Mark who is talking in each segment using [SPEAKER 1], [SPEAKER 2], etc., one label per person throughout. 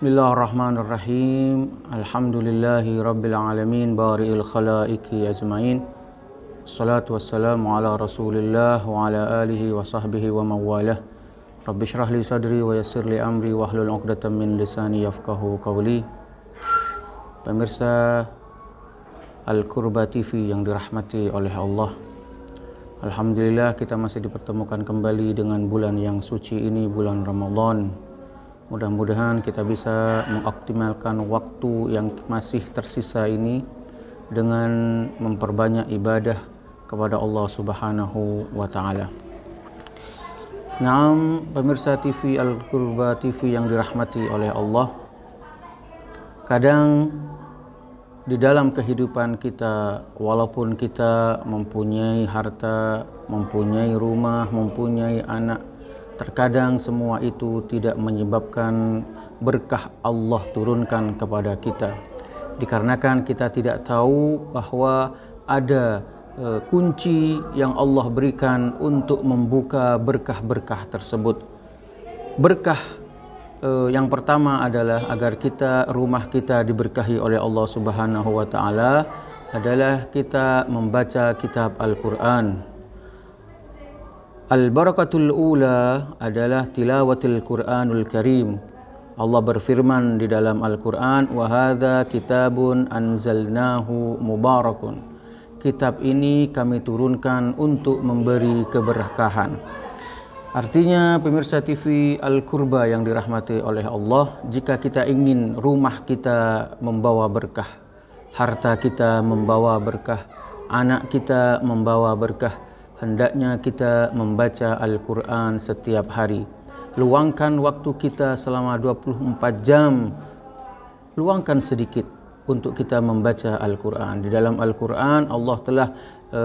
[SPEAKER 1] Bismillahirrahmanirrahim. Alhamdulillahi rabbil alamin bari'il khalaiqi ajmain. Assalatu wassalamu ala Rasulillah wa ala alihi wa sahbihi wa mawalah. Rabbi shrah li sadri wa yassir li amri wahlul 'uqdatam min lisani yafqahu qawli. Pemirsa Al-Qurba TV yang dirahmati oleh Allah. Alhamdulillah kita masih dipertemukan kembali dengan bulan yang suci ini, bulan Ramadan. Mudah-mudahan kita bisa mengoptimalkan waktu yang masih tersisa ini dengan memperbanyak ibadah kepada Allah Subhanahu wa taala. Naam, pemirsa TV Al-Qurba TV yang dirahmati oleh Allah. Kadang di dalam kehidupan kita, walaupun kita mempunyai harta, mempunyai rumah, mempunyai anak, terkadang semua itu tidak menyebabkan berkah Allah turunkan kepada kita. Dikarenakan kita tidak tahu bahwa ada kunci yang Allah berikan untuk membuka berkah-berkah tersebut. Berkah yang pertama adalah agar rumah kita diberkahi oleh Allah Subhanahu wa taala adalah kita membaca kitab Al-Qur'an. Al-barakatul ula adalah tilawatil Qur'anul Karim. Allah berfirman di dalam Al-Qur'an, wa hadza kitabun anzalnahu mubarakun. Kitab ini kami turunkan untuk memberi keberkahan. Artinya pemirsa TV Al-Qurba yang dirahmati oleh Allah, jika kita ingin rumah kita membawa berkah, harta kita membawa berkah, anak kita membawa berkah, hendaknya kita membaca Al-Quran setiap hari. Luangkan waktu kita selama 24 jam, luangkan sedikit untuk kita membaca Al-Quran. Di dalam Al-Quran Allah telah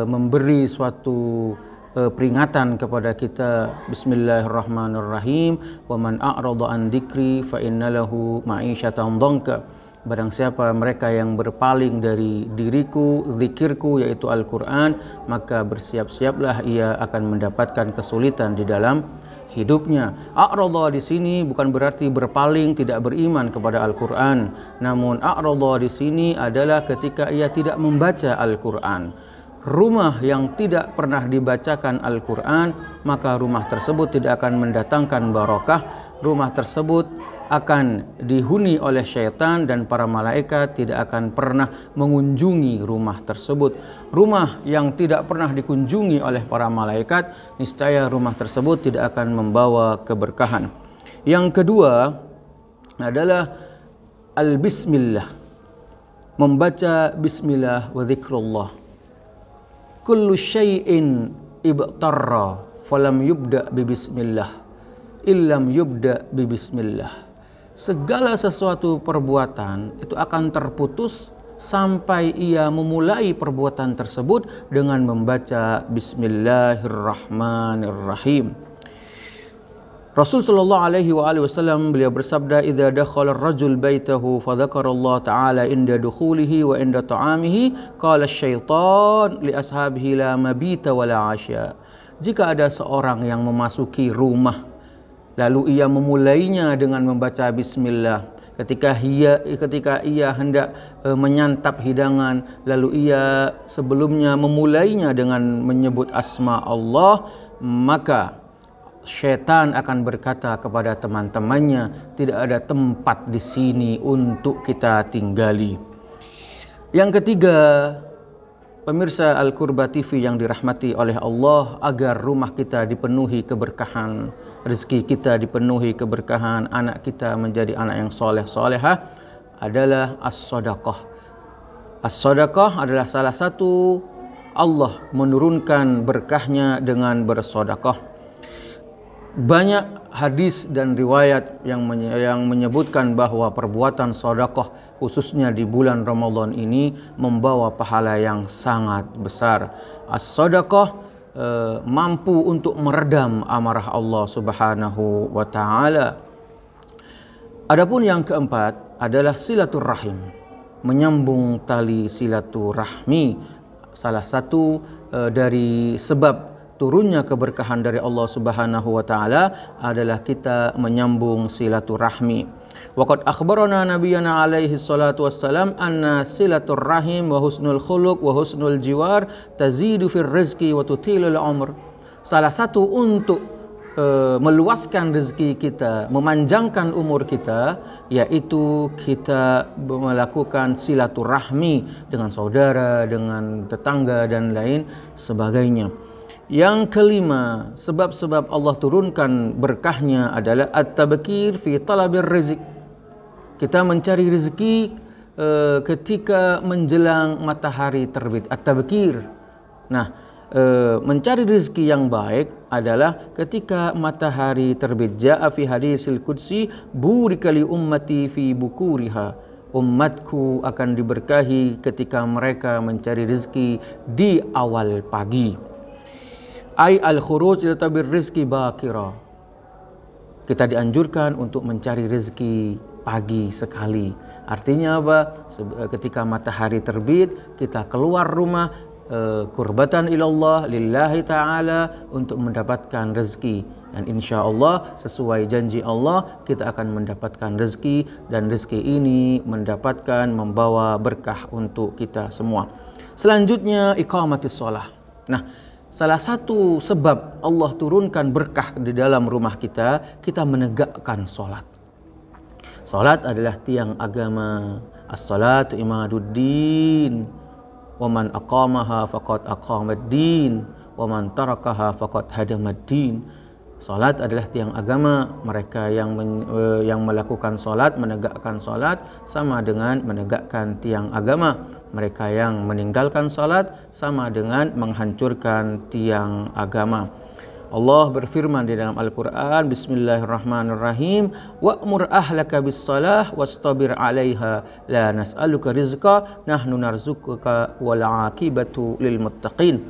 [SPEAKER 1] memberi suatu peringatan kepada kita. Bismillahirrahmanirrahim. Wa man a'rada an dzikri fa innalahu ma'isyatan dhanka. Barang siapa mereka yang berpaling dari diriku, zikirku yaitu Al-Quran, maka bersiap-siaplah ia akan mendapatkan kesulitan di dalam hidupnya. A'rada di sini bukan berarti berpaling, tidak beriman kepada Al-Quran. Namun a'rada di sini adalah ketika ia tidak membaca Al-Quran. Rumah yang tidak pernah dibacakan Al-Quran, maka rumah tersebut tidak akan mendatangkan barokah. Rumah tersebut akan dihuni oleh syaitan dan para malaikat tidak akan pernah mengunjungi rumah tersebut. Rumah yang tidak pernah dikunjungi oleh para malaikat, niscaya rumah tersebut tidak akan membawa keberkahan. Yang kedua adalah al-bismillah. Membaca bismillah wa zikrullah. Kullu syai'in ibtarra falam yubda bi bismillah illam yubda bi bismillah. Segala sesuatu perbuatan itu akan terputus sampai ia memulai perbuatan tersebut dengan membaca Bismillahirrahmanirrahim. Rasul sallallahu alaihi wasallam beliau bersabda, idza dakhala ar-rajul baitahu fa dzakara Allah taala inda dukhulihi wa inda ta'amihi qala asy-syaitan li ashabihi la mabita wa la 'asya. Jika ada seorang yang memasuki rumah lalu ia memulainya dengan membaca bismillah, ketika ia hendak menyantap hidangan, lalu ia sebelumnya memulainya dengan menyebut asma Allah, maka syaitan akan berkata kepada teman-temannya, tidak ada tempat di sini untuk kita tinggali. Yang ketiga, pemirsa Al-Qurba TV yang dirahmati oleh Allah, agar rumah kita dipenuhi keberkahan, rezeki kita dipenuhi keberkahan, anak kita menjadi anak yang soleh-solehah, adalah as-sadaqah. As-sadaqah adalah salah satu Allah menurunkan berkahnya dengan bersedekah. Banyak hadis dan riwayat yang menyebutkan bahwa perbuatan sedekah khususnya di bulan Ramadan ini membawa pahala yang sangat besar. As-sedekah mampu untuk meredam amarah Allah Subhanahu wa taala. Adapun yang keempat adalah silaturrahim, menyambung tali silaturahmi. Salah satu dari sebab turunnya keberkahan dari Allah Subhanahu wa taala adalah kita menyambung silaturahmi. Waqad akhbarana nabiyyana alaihi salatu wassalam anna silaturrahim wa husnul khuluq wa husnul jiwar tazidu fir rizqi wa tutilul umr. Salah satu untuk meluaskan rezeki kita, memanjangkan umur kita, yaitu kita melakukan silaturahmi dengan saudara, dengan tetangga dan lain sebagainya. Yang kelima, sebab-sebab Allah turunkan berkahnya adalah at-tabkir fi talabir rizq. Kita mencari rezeki ketika menjelang matahari terbit, at-tabkir. Nah, mencari rezeki yang baik adalah ketika matahari terbit. Ja'a fi hadisil qudsi burika li ummati fi bukuriha. Umatku akan diberkahi ketika mereka mencari rezeki di awal pagi. Ai al-khuruj ila tabir rizqi bakira. Kita dianjurkan untuk mencari rezeki pagi sekali. Artinya apa? Ketika matahari terbit, kita keluar rumah kurbatan ilallah lillahi ta'ala untuk mendapatkan rezeki, dan insya Allah sesuai janji Allah kita akan mendapatkan rezeki, dan rezeki ini membawa berkah untuk kita semua. Selanjutnya iqamatis shalah. Nah, salah satu sebab Allah turunkan berkah di dalam rumah kita, kita menegakkan salat. Salat adalah tiang agama. As-salatu imaduddin. Wa man aqamaha faqad aqamad-din wa man tarakaha faqad hadamad-din. Salat adalah tiang agama. Mereka yang melakukan salat, menegakkan salat, sama dengan menegakkan tiang agama. Mereka yang meninggalkan salat sama dengan menghancurkan tiang agama. Allah berfirman di dalam Al-Quran, Bismillahirrahmanirrahim, wa'mur ahlaka bis-salah wastabir 'alaiha la nas'aluka rizqa nahnu narzuquka wal 'aqibatu lil muttaqin.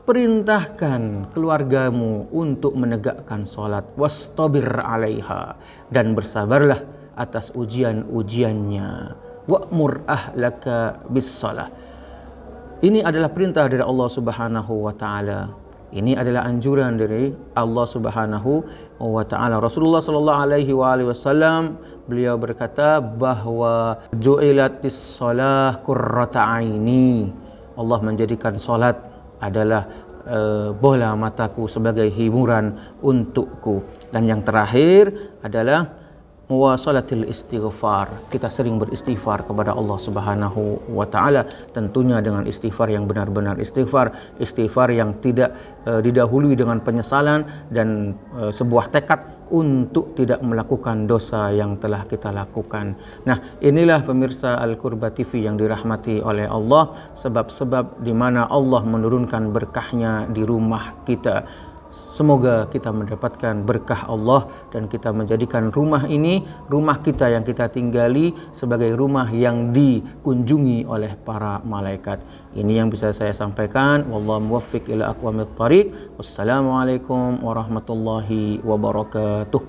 [SPEAKER 1] Perintahkan keluargamu untuk menegakkan salat, wastabir 'alaiha, dan bersabarlah atas ujian-ujiannya. Wa'mur ahlaka bis-salah. Ini adalah perintah dari Allah Subhanahu wa taala. Ini adalah anjuran dari Allah Subhanahu wa taala. Rasulullah sallallahu alaihi wasallam beliau berkata bahwa ju'ilatis shalah qurrata aini. Allah menjadikan salat adalah bola mataku, sebagai hiburan untukku. Dan yang terakhir adalah muwasalatil istighfar. Kita sering beristighfar kepada Allah Subhanahu wa taala, tentunya dengan istighfar yang benar-benar istighfar yang tidak didahului dengan penyesalan dan sebuah tekad untuk tidak melakukan dosa yang telah kita lakukan. Nah, inilah pemirsa Al-Qurba TV yang dirahmati oleh Allah, sebab-sebab di mana Allah menurunkan berkahnya di rumah kita. Semoga kita mendapatkan berkah Allah dan kita menjadikan rumah ini, rumah kita yang kita tinggali, sebagai rumah yang dikunjungi oleh para malaikat. Ini yang bisa saya sampaikan. Wallahu muwaffiq ila aqwamit thariq. Wassalamualaikum warahmatullahi wabarakatuh.